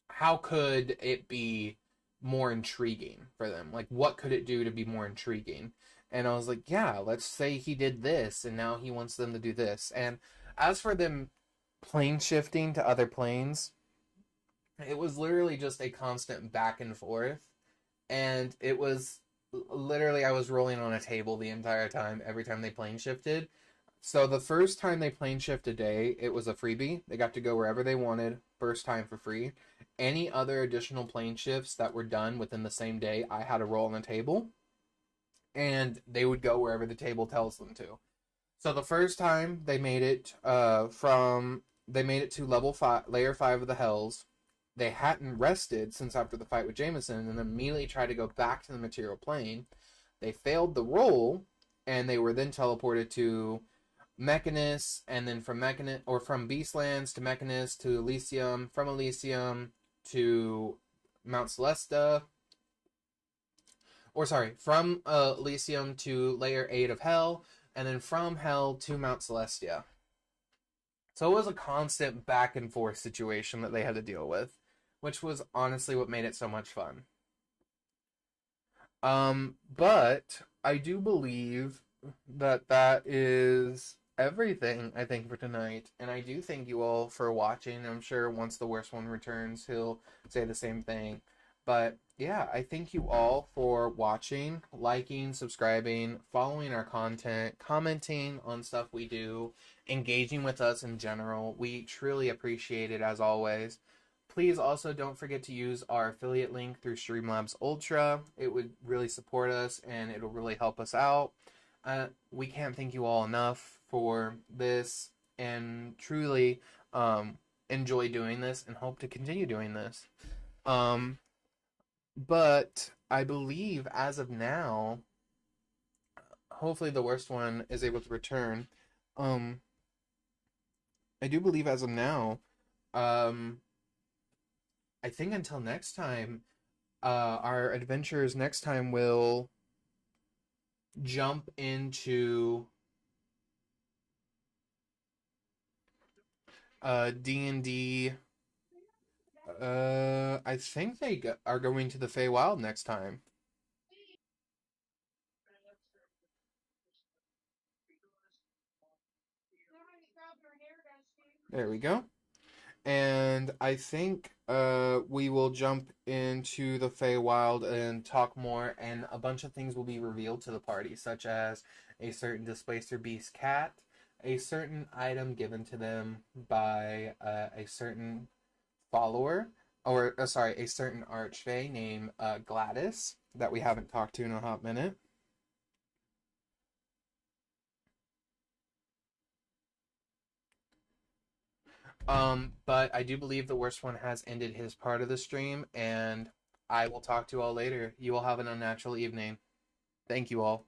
how could it be more intriguing for them? Like, what could it do to be more intriguing? And I was like, yeah, let's say he did this, and now he wants them to do this. And as for them plane shifting to other planes, it was literally just a constant back and forth. And it was literally I was rolling on a table the entire time every time they plane shifted. So the first time they plane shift a day, it was a freebie. They got to go wherever they wanted, first time for free. Any other additional plane shifts that were done within the same day, I had to roll on the table, and they would go wherever the table tells them to. So the first time they made it they made it to level 5, layer 5 of the Hells. They hadn't rested since after the fight with Jameson, and immediately tried to go back to the material plane. They failed the roll, and they were then teleported to Mechanus, and then from Mechanus, or from Beastlands to Mechanus to Elysium, from Elysium to Mount Celesta, or sorry, from Elysium to Layer 8 of Hell, and then from Hell to Mount Celestia. So it was a constant back and forth situation that they had to deal with, which was honestly what made it so much fun. But I do believe that that is everything, I think, for tonight. And I do thank you all for watching. I'm sure once the worst one returns, he'll say the same thing. But yeah, I thank you all for watching, liking, subscribing, following our content, commenting on stuff we do, engaging with us in general. We truly appreciate it as always. Please also don't forget to use our affiliate link through Streamlabs Ultra. It would really support us and it'll really help us out. We can't thank you all enough for this, and truly enjoy doing this and hope to continue doing this. Um, but I believe as of now, hopefully the worst one is able to return. Um, I do believe as of now, um, I think until next time, our adventures next time will jump into D&D. I think are going to the Feywild next time. There we go. And I think we will jump into the Feywild and talk more, and a bunch of things will be revealed to the party, such as a certain Displacer Beast cat, a certain item given to them by a certain follower, or sorry, a certain Archfey named Gladys that we haven't talked to in a hot minute. But I do believe the worst one has ended his part of the stream, and I will talk to you all later. You all have an unnatural evening. Thank you all.